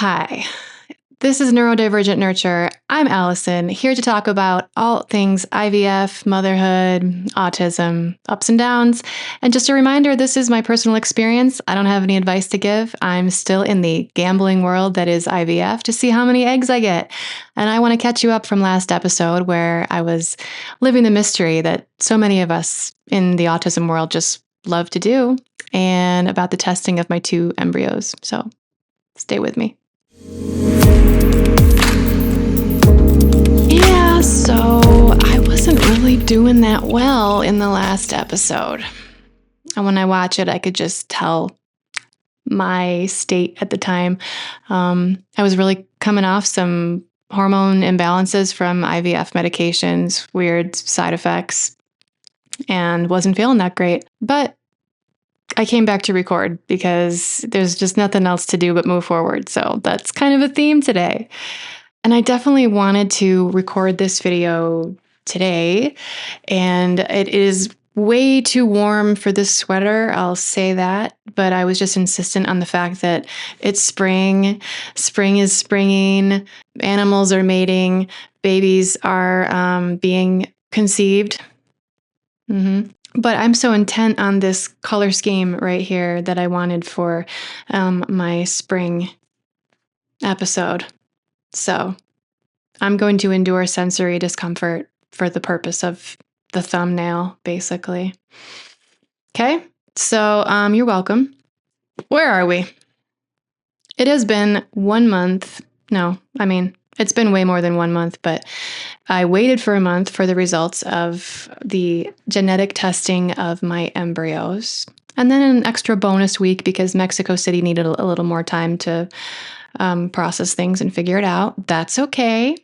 Hi, this is Neurodivergent Nurture. I'm Allison, here to talk about all things IVF, motherhood, autism, ups and downs. And just a reminder, this is my personal experience. I don't have any advice to give. I'm still in the gambling world that is IVF to see how many eggs I get. And I want to catch you up from last episode where I was living the mystery that so many of us in the autism world just love to do, and about the testing of my 2 embryos. So stay with me. Yeah, so I wasn't really doing that well in the last episode. And when I watch it, I could just tell my state at the time. I was really coming off some hormone imbalances from IVF medications, weird side effects, and wasn't feeling that great. But I came back to record because there's just nothing else to do but move forward. So that's kind of a theme today. And I definitely wanted to record this video today, and it is way too warm for this sweater, I'll say that, but I was just insistent on the fact that it's spring, spring is springing, animals are mating, babies are being conceived. But I'm so intent on this color scheme right here that I wanted for my spring episode. So I'm going to endure sensory discomfort for the purpose of the thumbnail, basically. Okay, so you're welcome. Where are we? It has been 1 month. No, it's been way more than 1 month, but I waited for a month for the results of the genetic testing of my embryos. And then an extra bonus week because Mexico City needed a little more time to process things and figure it out. That's okay.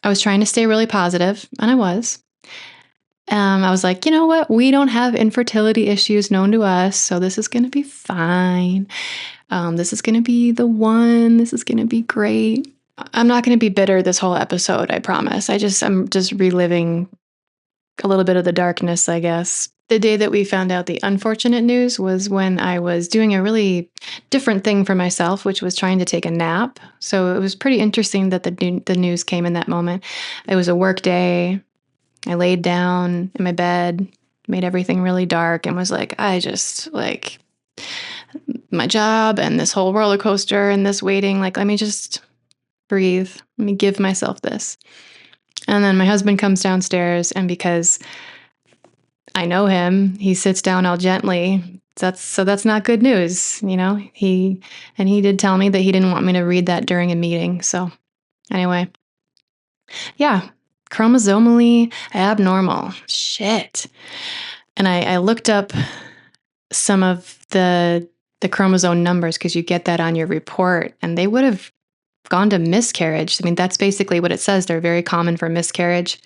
I was trying to stay really positive, and I was. I was like, you know what? We don't have infertility issues known to us, so this is going to be fine. This is going to be the one. This is going to be great. I'm not going to be bitter this whole episode, I promise. I'm just reliving a little bit of the darkness, I guess. The day that we found out the unfortunate news was when I was doing a really different thing for myself, which was trying to take a nap. So it was pretty interesting that the news came in that moment. It was a work day. I laid down in my bed, made everything really dark, and was like, my job and this whole roller coaster and this waiting, let me just breathe. Let me give myself this. And then my husband comes downstairs, and because I know him, he sits down all gently. That's not good news, He did tell me that he didn't want me to read that during a meeting. So anyway, yeah, chromosomally abnormal. Shit. And I looked up some of the chromosome numbers because you get that on your report, and they would have gone to miscarriage. That's basically what it says. They're very common for miscarriage.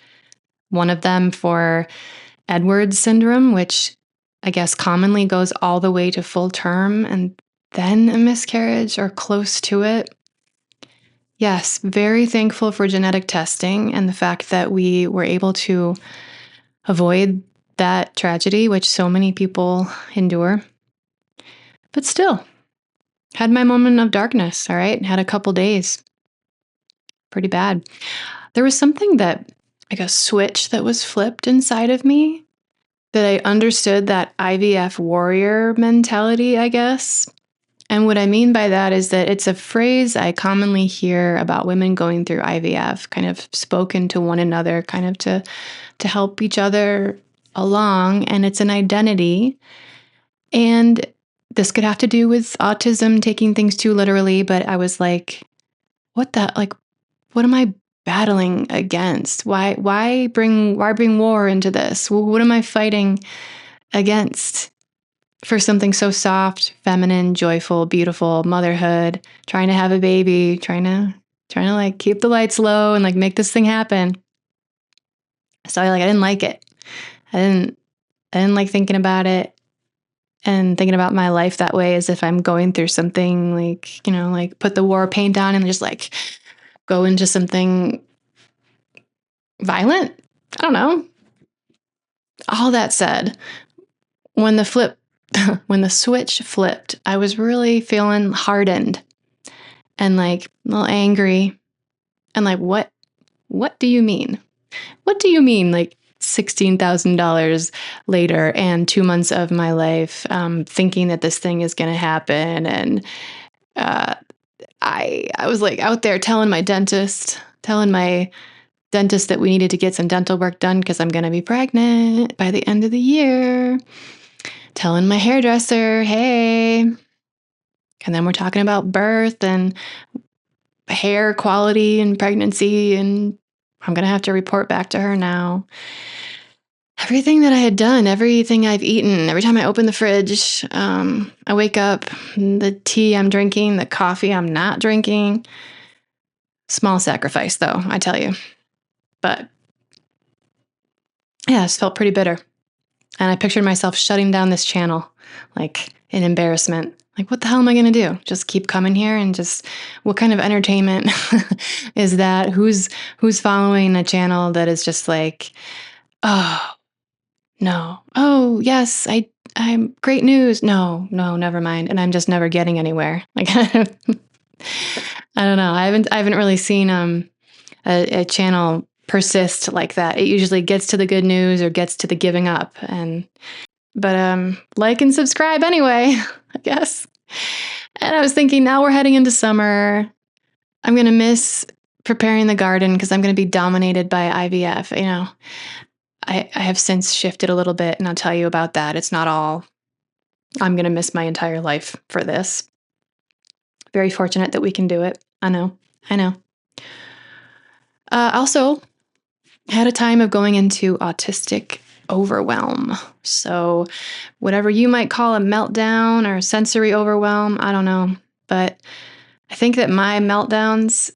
One of them for Edwards syndrome, which I guess commonly goes all the way to full term and then a miscarriage or close to it. Yes, very thankful for genetic testing and the fact that we were able to avoid that tragedy, which so many people endure. But still, had my moment of darkness, all right? Had a couple days. Pretty bad. There was something like a switch that was flipped inside of me, that I understood that IVF warrior mentality, I guess. And what I mean by that is that it's a phrase I commonly hear about women going through IVF, kind of spoken to one another, kind of to help each other along. And it's an identity. And this could have to do with autism, taking things too literally. But I was like, what am I battling against? Why bring war into this? What am I fighting against for something so soft, feminine, joyful, beautiful, motherhood, trying to have a baby, trying to keep the lights low and make this thing happen. So I didn't like it. I didn't like thinking about it and thinking about my life that way, as if I'm going through something, put the war paint on and just go into something violent. I don't know. All that said, when the switch flipped, I was really feeling hardened. and like a little angry and like, what do you mean? What do you mean? Like $16,000 later and 2 months of my life, thinking that this thing is going to happen. And I was like out there telling my dentist that we needed to get some dental work done because I'm going to be pregnant by the end of the year. Telling my hairdresser, hey. And then we're talking about birth and hair quality and pregnancy, and I'm going to have to report back to her now. Everything that I had done, everything I've eaten, every time I open the fridge, I wake up, the tea I'm drinking, the coffee I'm not drinking. Small sacrifice, though, I tell you. But yeah, it felt pretty bitter. And I pictured myself shutting down this channel, like in embarrassment. Like, what the hell am I going to do? Just keep coming here and just, what kind of entertainment is that? Who's following a channel that is just like, oh, no. Oh, yes, I'm great news. No, never mind. And I'm just never getting anywhere. Like, I don't know. I haven't really seen a channel persist like that. It usually gets to the good news or gets to the giving up. But like and subscribe anyway, I guess. And I was thinking, now we're heading into summer. I'm going to miss preparing the garden because I'm going to be dominated by IVF. You know, I have since shifted a little bit, and I'll tell you about that. It's not all, I'm going to miss my entire life for this. Very fortunate that we can do it. I know. Also, had a time of going into autistic overwhelm. So whatever you might call a meltdown or sensory overwhelm, I don't know. But I think that my meltdowns,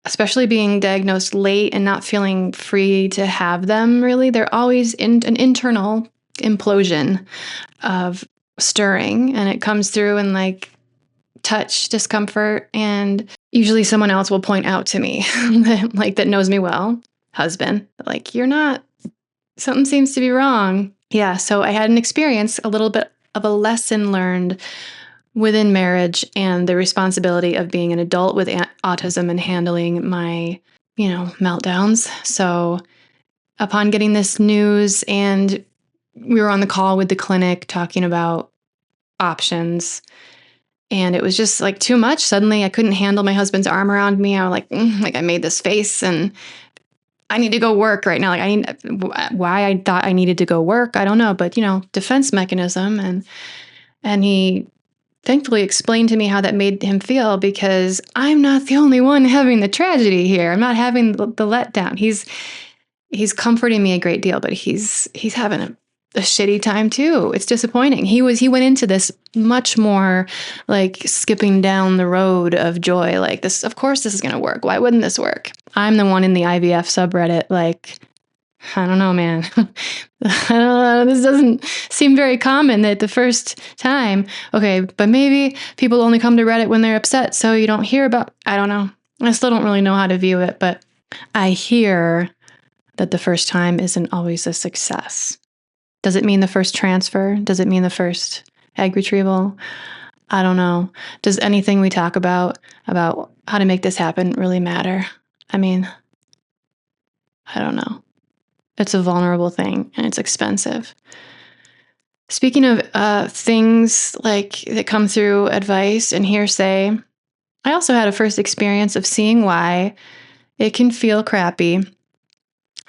especially being diagnosed late and not feeling free to have them really, they're always an internal implosion of stirring. And it comes through in like touch discomfort. And usually someone else will point out to me, like that knows me well, husband, like, something seems to be wrong. Yeah, so I had an experience, a little bit of a lesson learned within marriage and the responsibility of being an adult with autism and handling my, meltdowns. So upon getting this news, and we were on the call with the clinic talking about options, and it was just like too much. Suddenly I couldn't handle my husband's arm around me. I was like I made this face, and I need to go work right now. Like why I thought I needed to go work, I don't know, but defense mechanism. And he thankfully explained to me how that made him feel, because I'm not the only one having the tragedy here. I'm not having the letdown. He's comforting me a great deal, but he's having a shitty time too. It's disappointing. He went into this much more like skipping down the road of joy. Like, this, of course this is going to work. Why wouldn't this work? I'm the one in the IVF subreddit. Like, I don't know, man. I don't know. This doesn't seem very common that the first time, okay, but maybe people only come to Reddit when they're upset. So you don't hear about, I don't know. I still don't really know how to view it, but I hear that the first time isn't always a success. Does it mean the first transfer? Does it mean the first egg retrieval? I don't know. Does anything we talk about how to make this happen really matter? I mean, I don't know. It's a vulnerable thing, and it's expensive. Speaking of things like that come through advice and hearsay, I also had a first experience of seeing why it can feel crappy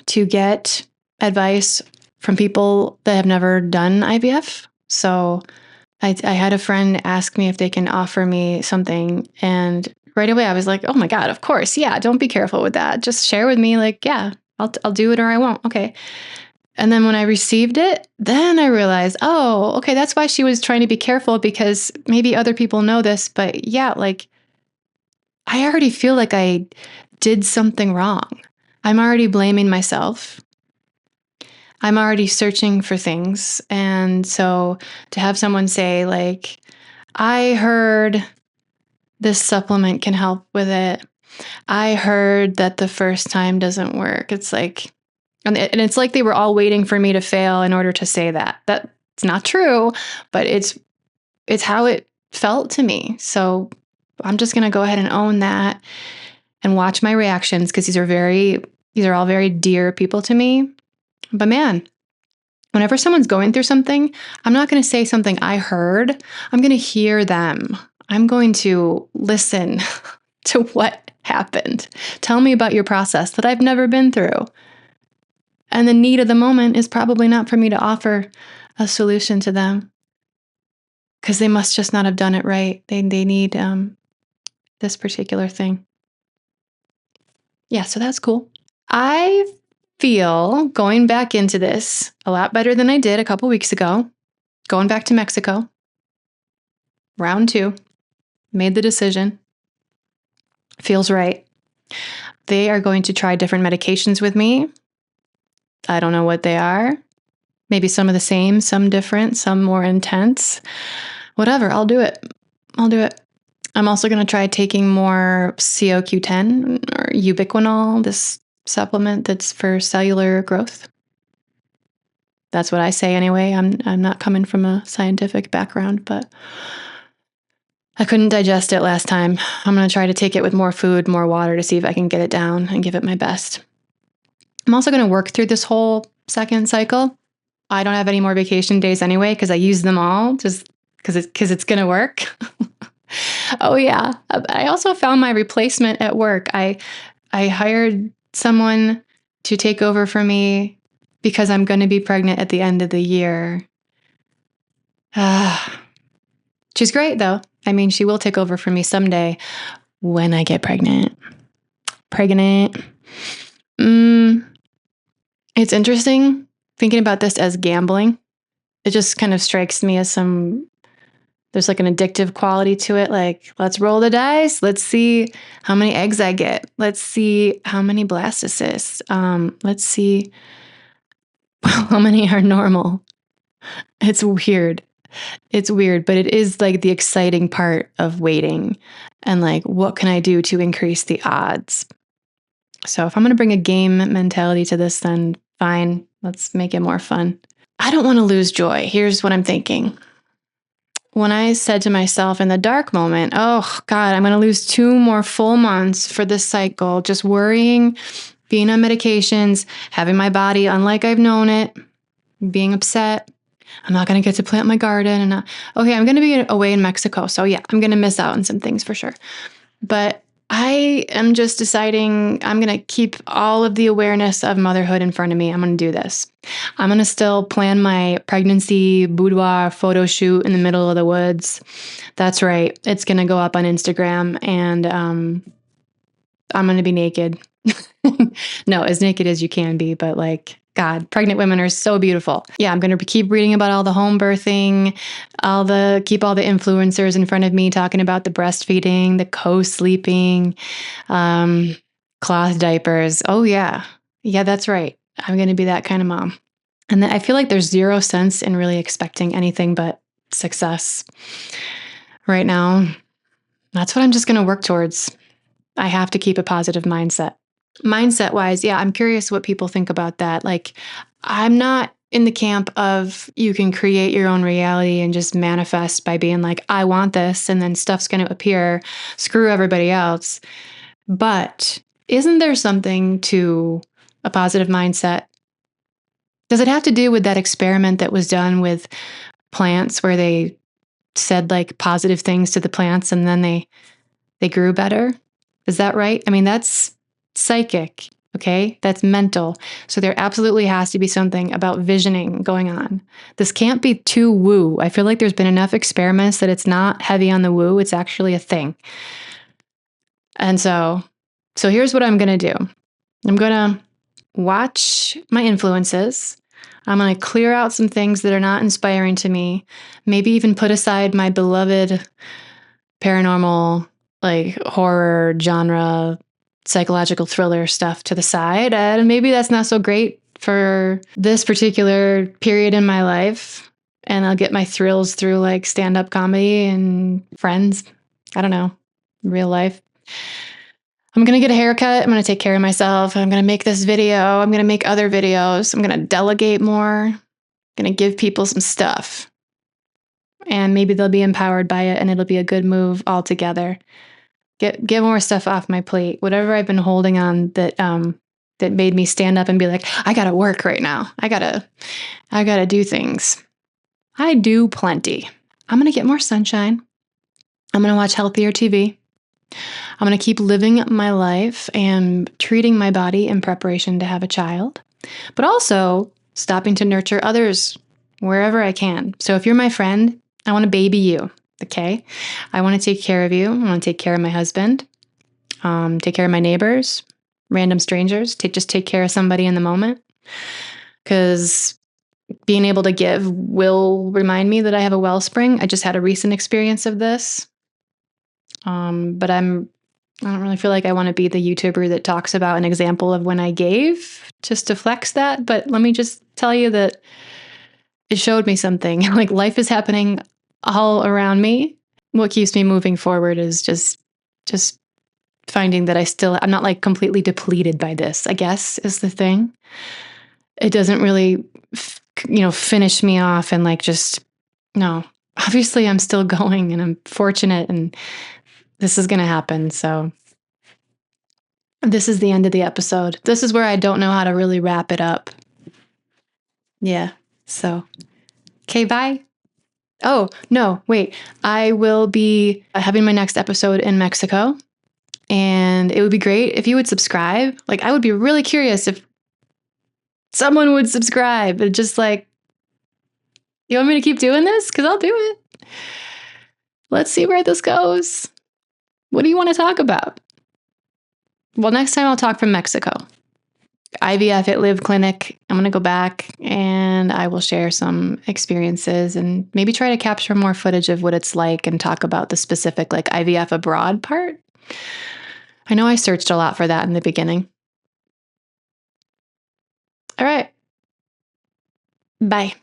to get advice from people that have never done IVF. So I had a friend ask me if they can offer me something, and right away I was like, oh my God, of course. Yeah, don't be careful with that. Just share with me, like, yeah, I'll do it or I won't. Okay. And then when I received it, then I realized, oh, okay, that's why she was trying to be careful, because maybe other people know this, but yeah, like, I already feel like I did something wrong. I'm already blaming myself. I'm already searching for things. And so to have someone say, like, I heard this supplement can help with it. I heard that the first time doesn't work. It's like, and it's like they were all waiting for me to fail in order to say that. That's not true, but it's how it felt to me. So I'm just going to go ahead and own that and watch my reactions, because these are all very dear people to me. But man, whenever someone's going through something, I'm not going to say something I heard. I'm going to hear them. I'm going to listen to what happened. Tell me about your process that I've never been through. And the need of the moment is probably not for me to offer a solution to them, because they must just not have done it right. They need this particular thing. Yeah, so that's cool. I feel going back into this a lot better than I did a couple weeks ago. Going back to Mexico, round 2, made the decision. Feels right. They are going to try different medications with me. I don't know what they are. Maybe some of the same, some different, some more intense. Whatever, I'll do it. I'm also going to try taking more CoQ10 or ubiquinol, this supplement that's for cellular growth. That's what I say anyway. I'm not coming from a scientific background, but I couldn't digest it last time. I'm going to try to take it with more food, more water, to see if I can get it down and give it my best. I'm also going to work through this whole second cycle. I don't have any more vacation days anyway, because I use them all just because it's going to work. Oh yeah. I also found my replacement at work. I hired someone to take over for me because I'm going to be pregnant at the end of the year. She's great though. I mean, she will take over for me someday when I get pregnant. It's interesting thinking about this as gambling. It just kind of strikes me as there's like an addictive quality to it. Like, let's roll the dice. Let's see how many eggs I get. Let's see how many blastocysts. Let's see how many are normal. It's weird, but it is like the exciting part of waiting, and like, what can I do to increase the odds? So if I'm going to bring a game mentality to this, then fine, let's make it more fun. I don't want to lose joy. Here's what I'm thinking. When I said to myself in the dark moment, oh God, I'm going to lose 2 more full months for this cycle, just worrying, being on medications, having my body unlike I've known it, being upset. I'm not going to get to plant my garden. And okay, I'm going to be away in Mexico. So yeah, I'm going to miss out on some things for sure. But I am just deciding I'm going to keep all of the awareness of motherhood in front of me. I'm going to do this. I'm going to still plan my pregnancy boudoir photo shoot in the middle of the woods. That's right. It's going to go up on Instagram, and I'm going to be naked. No, as naked as you can be, but like, God, pregnant women are so beautiful. Yeah, I'm going to keep reading about all the home birthing, keep all the influencers in front of me talking about the breastfeeding, the co-sleeping, cloth diapers. Oh yeah. Yeah, that's right. I'm going to be that kind of mom. And then I feel like there's 0 sense in really expecting anything but success right now. That's what I'm just going to work towards. I have to keep a positive mindset. Mindset wise, yeah, I'm curious what people think about that. Like, I'm not in the camp of you can create your own reality and just manifest by being like, I want this, and then stuff's going to appear, screw everybody else. But isn't there something to a positive mindset? Does it have to do with that experiment that was done with plants where they said like positive things to the plants and then they grew better? Is that right? I mean, that's psychic, okay? That's mental. So there absolutely has to be something about visioning going on. This can't be too woo. I feel like there's been enough experiments that it's not heavy on the woo. It's actually a thing. And so here's what I'm going to do. I'm going to watch my influences. I'm going to clear out some things that are not inspiring to me. Maybe even put aside my beloved paranormal, like horror genre, psychological thriller stuff to the side. And maybe that's not so great for this particular period in my life. And I'll get my thrills through like stand-up comedy and Friends. I don't know, real life. I'm going to get a haircut. I'm going to take care of myself. I'm going to make this video. I'm going to make other videos. I'm going to delegate more. I'm going to give people some stuff. and maybe they'll be empowered by it and it'll be a good move altogether. Get more stuff off my plate. Whatever I've been holding on that that made me stand up and be like, I gotta work right now. I gotta do things. I do plenty. I'm gonna get more sunshine. I'm gonna watch healthier TV. I'm gonna keep living my life and treating my body in preparation to have a child, but also stopping to nurture others wherever I can. So if you're my friend, I want to baby you. Okay. I want to take care of you. I want to take care of my husband, take care of my neighbors, random strangers, just take care of somebody in the moment. Because being able to give will remind me that I have a wellspring. I just had a recent experience of this. But I don't really feel like I want to be the YouTuber that talks about an example of when I gave just to flex that. But let me just tell you that it showed me something. Like life is happening all around me. What keeps me moving forward is just finding that I'm not like completely depleted by this, I guess is the thing. It doesn't really, finish me off and like just, no, obviously I'm still going and I'm fortunate and this is going to happen. So this is the end of the episode. This is where I don't know how to really wrap it up. Yeah. So, okay, bye. Oh, no, wait. I will be having my next episode in Mexico. And it would be great if you would subscribe. Like, I would be really curious if someone would subscribe. And just like, you want me to keep doing this? Because I'll do it. Let's see where this goes. What do you want to talk about? Well, next time I'll talk from Mexico. IVF at Live Clinic. I'm going to go back and I will share some experiences and maybe try to capture more footage of what it's like and talk about the specific like IVF abroad part. I know I searched a lot for that in the beginning. All right. Bye.